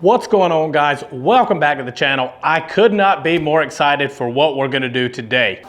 What's going on, guys? Welcome back to the channel. I could not be more excited for what we're gonna do today.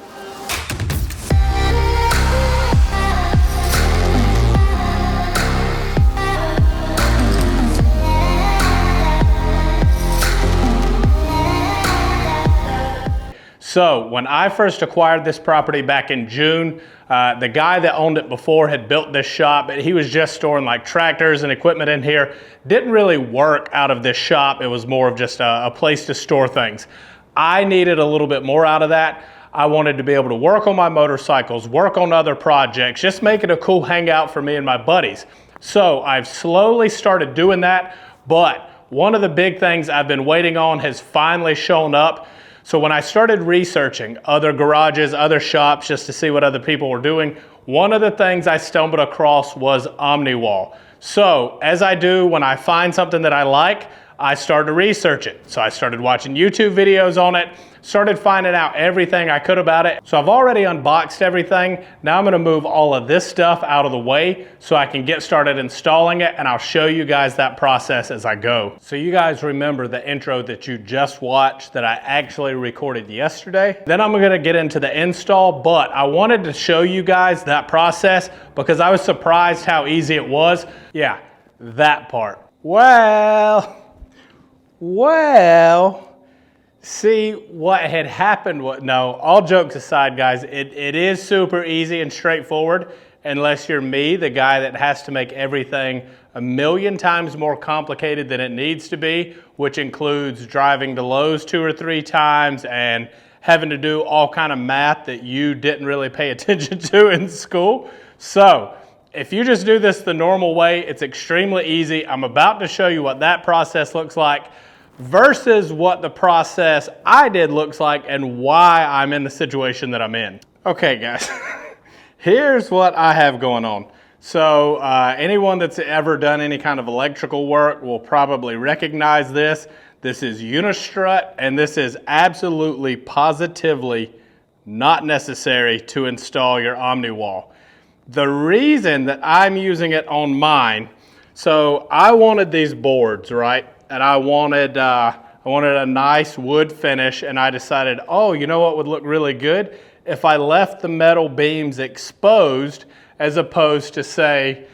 So when I first acquired this property back in June, the guy that owned it before had built this shop, but he was just storing like tractors and equipment in here. Didn't really work out of this shop. It was more of just a place to store things. I needed a little bit more out of that. I wanted to be able to work on my motorcycles, work on other projects, just make it a cool hangout for me and my buddies. So I've slowly started doing that, but one of the big things I've been waiting on has finally shown up. So when I started researching other garages, other shops, just to see what other people were doing, one of the things I stumbled across was OmniWall. So as I do when I find something that I like, I started to research it. So I started watching YouTube videos on it, started finding out everything I could about it. So I've already unboxed everything. Now I'm gonna move all of this stuff out of the way so I can get started installing it, and I'll show you guys that process as I go. So you guys remember the intro that you just watched that I actually recorded yesterday? Then I'm gonna get into the install, but I wanted to show you guys that process because I was surprised how easy it was. Yeah, that part. Well, see what had happened. No, all jokes aside, guys, it is super easy and straightforward unless you're me, the guy that has to make everything a million times more complicated than it needs to be, which includes driving to Lowe's 2 or 3 times and having to do all kind of math that you didn't really pay attention to in school. So if you just do this the normal way, it's extremely easy. I'm about to show you what that process looks like versus what the process I did looks like and why I'm in the situation that I'm in. Okay, guys, here's what I have going on. So anyone that's ever done any kind of electrical work will probably recognize this. This is Unistrut, and this is absolutely, positively not necessary to install your OmniWall. The reason that I'm using it on mine, so I wanted these boards, right? And I wanted a nice wood finish, and I decided, oh, you know what would look really good? If I left the metal beams exposed, as opposed to, say,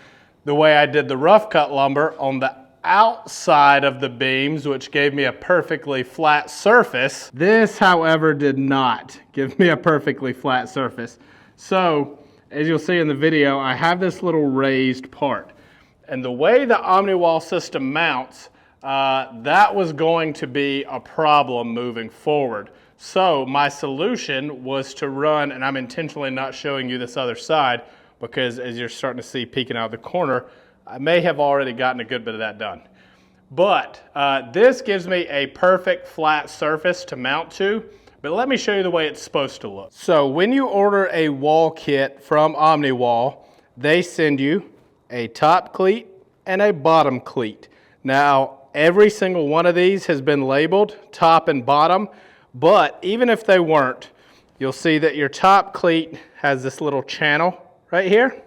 the way I did the rough cut lumber on the outside of the beams, which gave me a perfectly flat surface. This, however, did not give me a perfectly flat surface. So, as you'll see in the video, I have this little raised part. And the way the OmniWall system mounts, that was going to be a problem moving forward. So my solution was to run, and I'm intentionally not showing you this other side because as you're starting to see peeking out of the corner, I may have already gotten a good bit of that done. But this gives me a perfect flat surface to mount to. But let me show you the way it's supposed to look. So when you order a wall kit from OmniWall, they send you a top cleat and a bottom cleat. Now, every single one of these has been labeled top and bottom, but even if they weren't, you'll see that your top cleat has this little channel right here.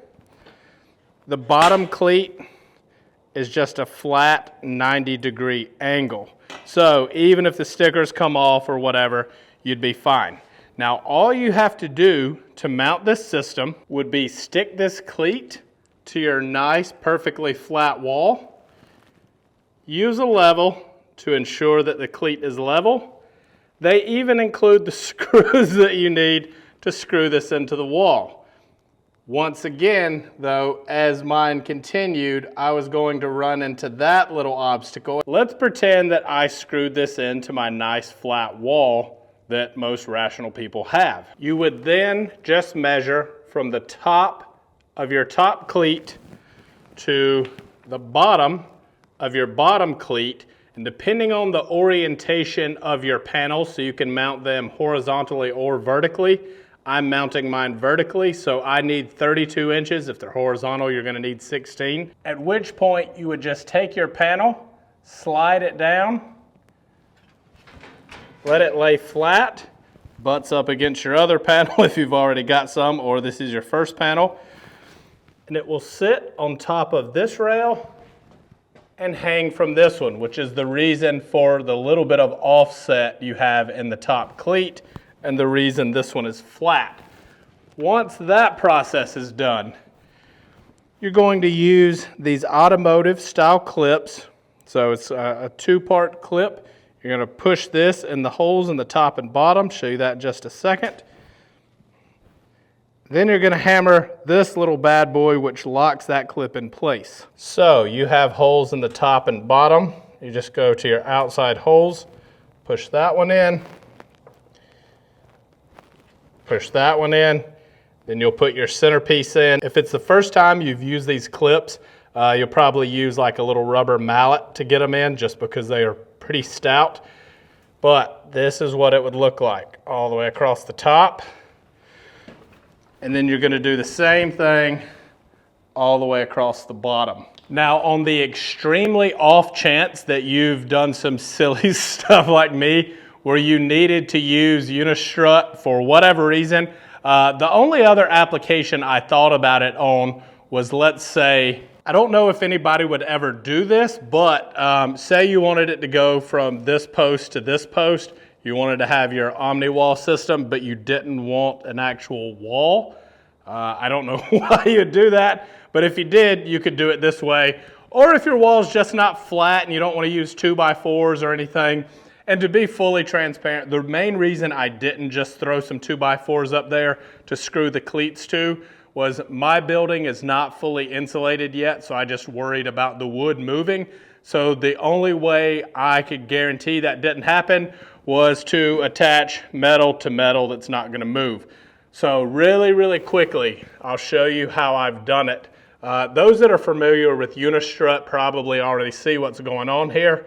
The bottom cleat is just a flat 90-degree angle. So even if the stickers come off or whatever, you'd be fine. Now, all you have to do to mount this system would be stick this cleat to your nice, perfectly flat wall. Use a level to ensure that the cleat is level. They even include the screws that you need to screw this into the wall. Once again, though, as mine continued, I was going to run into that little obstacle. Let's pretend that I screwed this into my nice flat wall that most rational people have. You would then just measure from the top of your top cleat to the bottom of your bottom cleat, and depending on the orientation of your panels, so you can mount them horizontally or vertically. I'm mounting mine vertically, so I need 32 inches. If they're horizontal, you're gonna need 16. At which point you would just take your panel, slide it down, let it lay flat, butts up against your other panel if you've already got some, or this is your first panel, and it will sit on top of this rail and hang from this one, which is the reason for the little bit of offset you have in the top cleat and the reason this one is flat. Once that process is done, you're going to use these automotive style clips. So it's a two-part clip. You're going to push this in the holes in the top and bottom. Show you that in just a second. Then you're going to hammer this little bad boy, which locks that clip in place. So you have holes in the top and bottom. You just go to your outside holes, push that one in, push that one in, then you'll put your centerpiece in. If it's the first time you've used these clips, you'll probably use like a little rubber mallet to get them in, just because they are pretty stout. But this is what it would look like all the way across the top. And then you're going to do the same thing all the way across the bottom. Now, on the extremely off chance that you've done some silly stuff like me, where you needed to use unistrut for whatever reason, the only other application I thought about it on was, let's say, I don't know if anybody would ever do this, but say you wanted it to go from this post to this post. You wanted to have your OmniWall system, but you didn't want an actual wall. I don't know why you'd do that, but if you did, you could do it this way. Or if your wall's just not flat and you don't want to use 2x4s or anything. And to be fully transparent, the main reason I didn't just throw some 2x4s up there to screw the cleats to was my building is not fully insulated yet, so I just worried about the wood moving. So the only way I could guarantee that didn't happen was to attach metal to metal that's not going to move. So really quickly, I'll show you how I've done it. Those that are familiar with unistrut probably already see what's going on here,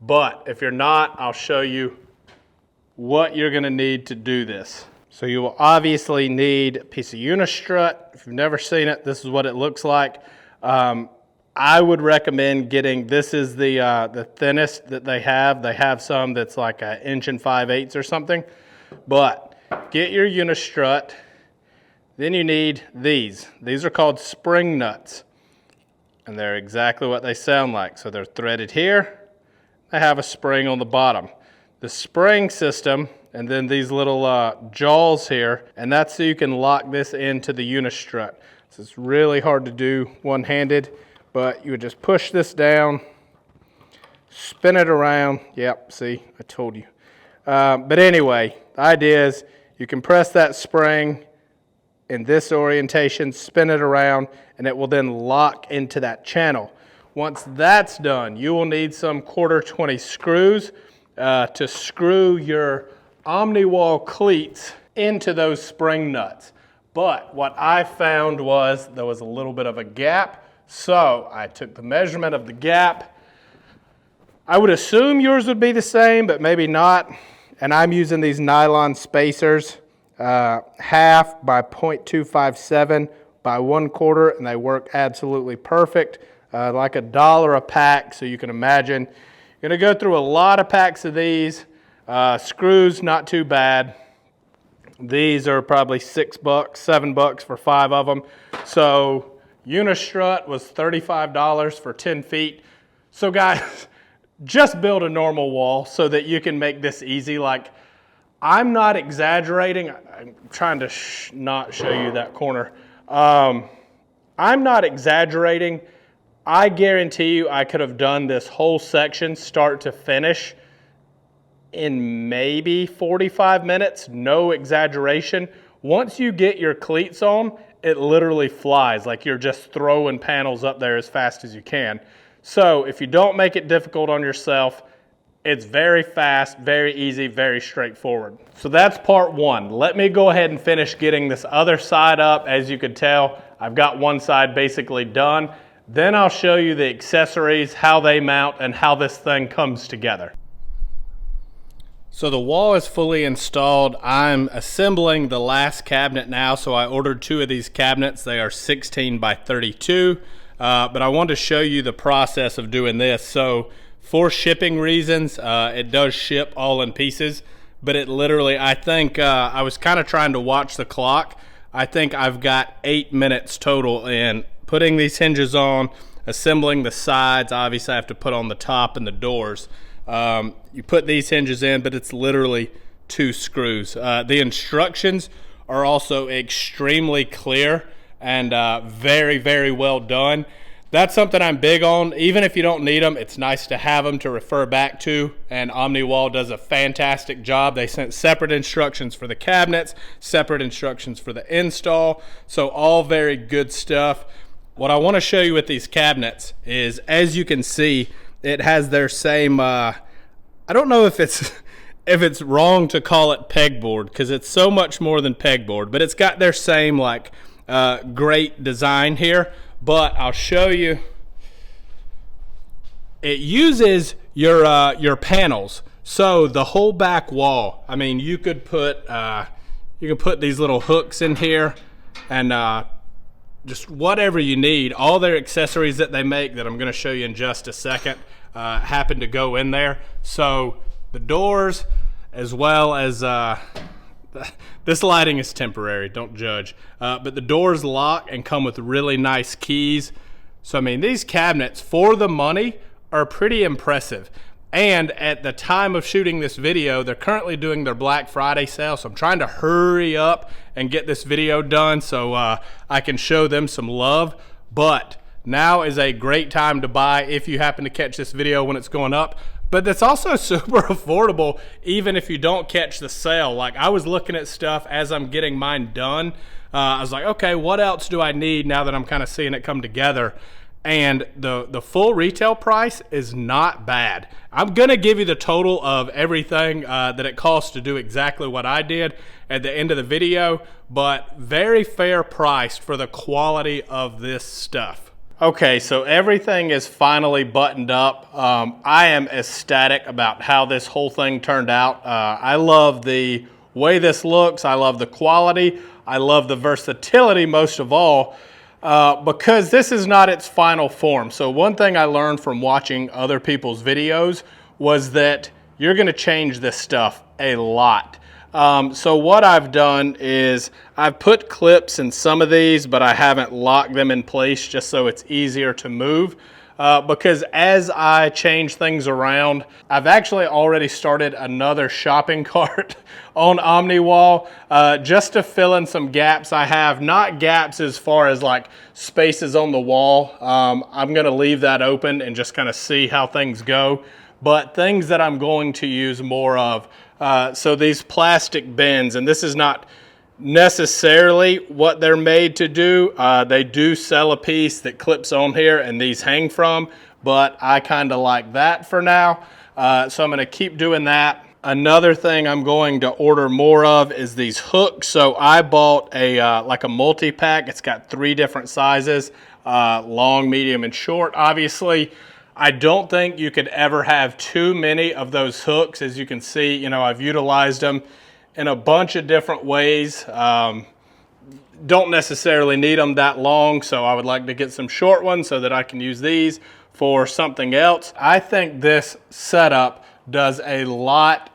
but if you're not, I'll show you what you're going to need to do this. So you will obviously need a piece of unistrut. If you've never seen it, this is what it looks like. I would recommend getting, this is the thinnest that they have. They have some that's like 1 5/8 inches or something. But get your unistrut. Then you need these. These are called spring nuts. And they're exactly what they sound like. So they're threaded here. They have a spring on the bottom. The spring system, and then these little jaws here, and that's so you can lock this into the unistrut. So it's really hard to do one-handed. But you would just push this down, spin it around. Yep, see, I told you. But anyway, the idea is you can press that spring in this orientation, spin it around, and it will then lock into that channel. Once that's done, you will need some 1/4-20 screws to screw your OmniWall cleats into those spring nuts. But what I found was there was a little bit of a gap. So I took the measurement of the gap. I would assume yours would be the same, but maybe not. And I'm using these nylon spacers, 1/2 by 0.257 by 1/4, and they work absolutely perfect. Like $1 a pack, so you can imagine. You're gonna go through a lot of packs of these. Screws, not too bad. These are probably $6, $7 for 5 of them. So unistrut was $35 for 10 feet. So guys, just build a normal wall so that you can make this easy. Like, I'm not exaggerating. I'm trying to not show you that corner. I'm not exaggerating. I guarantee you I could have done this whole section start to finish in maybe 45 minutes, no exaggeration. Once you get your cleats on, it literally flies, like you're just throwing panels up there as fast as you can. So if you don't make it difficult on yourself, it's very fast, very easy, very straightforward. So that's part one. Let me go ahead and finish getting this other side up. As you can tell, I've got one side basically done. Then I'll show you the accessories, how they mount, and how this thing comes together. So the wall is fully installed. I'm assembling the last cabinet now, so I ordered 2 of these cabinets. They are 16 by 32, but I wanted to show you the process of doing this. So for shipping reasons, it does ship all in pieces, but it literally, I think, I was kind of trying to watch the clock. I think I've got 8 minutes total in putting these hinges on, assembling the sides. Obviously I have to put on the top and the doors. You put these hinges in, but it's literally 2 screws. The instructions are also extremely clear and very, very well done. That's something I'm big on. Even if you don't need them, it's nice to have them to refer back to, and OmniWall does a fantastic job. They sent separate instructions for the cabinets, separate instructions for the install, so all very good stuff. What I want to show you with these cabinets is, as you can see, it has their same, I don't know if it's wrong to call it pegboard, because it's so much more than pegboard, but it's got their same like great design here. But I'll show you. It uses your panels. So the whole back wall, I mean, you could put these little hooks in here, and just whatever you need. All their accessories that they make, that I'm going to show you in just a second, happen to go in there. So the doors, as well as this lighting is temporary, don't judge, but the doors lock and come with really nice keys. So I mean, these cabinets for the money are pretty impressive. And at the time of shooting this video, they're currently doing their Black Friday sale, so I'm trying to hurry up and get this video done so I can show them some love. But now is a great time to buy if you happen to catch this video when it's going up. But it's also super affordable even if you don't catch the sale. Like, I was looking at stuff as I'm getting mine done. I was like, okay, what else do I need now that I'm kind of seeing it come together? And the full retail price is not bad. I'm gonna give you the total of everything that it costs to do exactly what I did at the end of the video, but very fair priced for the quality of this stuff. Okay, so everything is finally buttoned up. I am ecstatic about how this whole thing turned out. I love the way this looks. I love the quality. I love the versatility most of all, because this is not its final form. So one thing I learned from watching other people's videos was that you're gonna change this stuff a lot. So what I've done is I've put clips in some of these, but I haven't locked them in place just so it's easier to move. Because as I change things around, I've actually already started another shopping cart on OmniWall just to fill in some gaps I have. Not gaps as far as like spaces on the wall. I'm gonna leave that open and just kind of see how things go. But things that I'm going to use more of. So these plastic bins, and this is not necessarily what they're made to do. They do sell a piece that clips on here and these hang from, but I kind of like that for now. So I'm going to keep doing that. Another thing I'm going to order more of is these hooks. So I bought a like a multi-pack. It's got 3 different sizes, long, medium, and short. Obviously, I don't think you could ever have too many of those hooks. As you can see, you know, I've utilized them in a bunch of different ways. Don't necessarily need them that long, so I would like to get some short ones so that I can use these for something else. I think this setup does a lot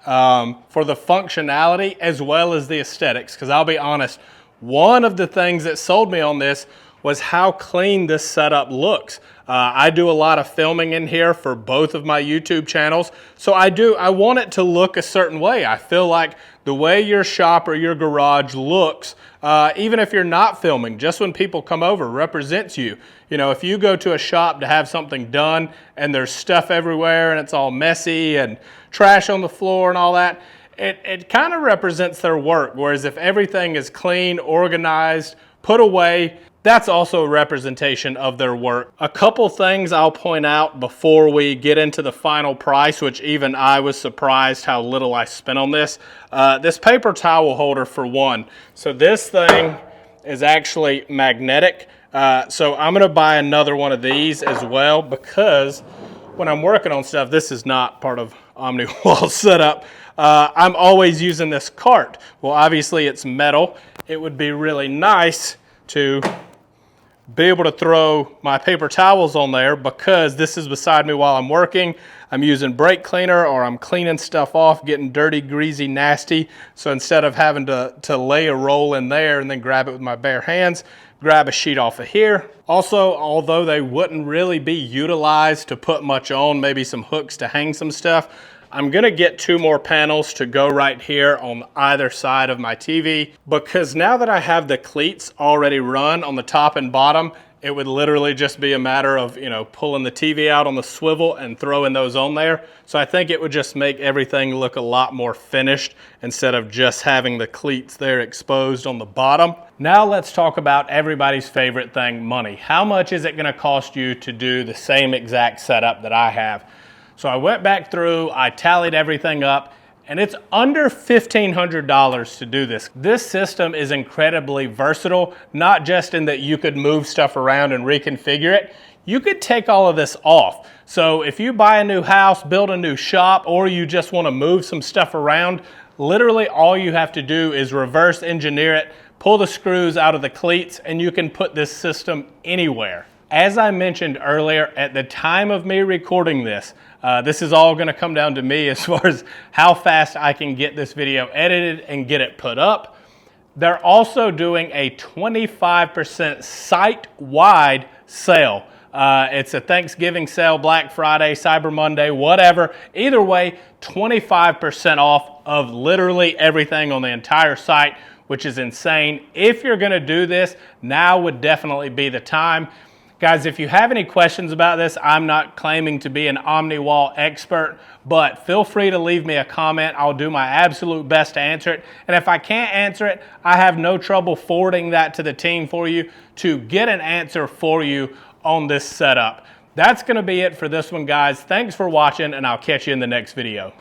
for the functionality as well as the aesthetics, because I'll be honest, one of the things that sold me on this was how clean this setup looks. I do a lot of filming in here for both of my YouTube channels, so I want it to look a certain way. I feel like the way your shop or your garage looks, even if you're not filming, just when people come over, represents you. You know, if you go to a shop to have something done and there's stuff everywhere and it's all messy and trash on the floor and all that, it kind of represents their work. Whereas if everything is clean, organized, put away, that's also a representation of their work. A couple things I'll point out before we get into the final price, which even I was surprised how little I spent on this. This paper towel holder for one. So this thing is actually magnetic. So I'm gonna buy another one of these as well, because when I'm working on stuff, this is not part of OmniWall's setup. I'm always using this cart. Well, obviously it's metal. It would be really nice to be able to throw my paper towels on there, because this is beside me while I'm working. I'm using brake cleaner, or I'm cleaning stuff off, getting dirty, greasy, nasty. So instead of having to lay a roll in there and then grab it with my bare hands, grab a sheet off of here. Also, although they wouldn't really be utilized to put much on, maybe some hooks to hang some stuff, I'm gonna get 2 more panels to go right here on either side of my TV, because now that I have the cleats already run on the top and bottom, it would literally just be a matter of, you know, pulling the TV out on the swivel and throwing those on there. So I think it would just make everything look a lot more finished instead of just having the cleats there exposed on the bottom. Now let's talk about everybody's favorite thing, money. How much is it gonna cost you to do the same exact setup that I have? So I went back through, I tallied everything up, and it's under $1,500 to do this. This system is incredibly versatile, not just in that you could move stuff around and reconfigure it. You could take all of this off. So if you buy a new house, build a new shop, or you just want to move some stuff around, literally all you have to do is reverse engineer it, pull the screws out of the cleats, and you can put this system anywhere. As I mentioned earlier, at the time of me recording this, this is all going to come down to me as far as how fast I can get this video edited and get it put up. They're also doing a 25% site-wide sale. It's a Thanksgiving sale, Black Friday, Cyber Monday, whatever. Either way, 25% off of literally everything on the entire site, which is insane. If you're going to do this, now would definitely be the time. Guys, if you have any questions about this, I'm not claiming to be an OmniWall expert, but feel free to leave me a comment. I'll do my absolute best to answer it. And if I can't answer it, I have no trouble forwarding that to the team for you to get an answer for you on this setup. That's going to be it for this one, guys. Thanks for watching, and I'll catch you in the next video.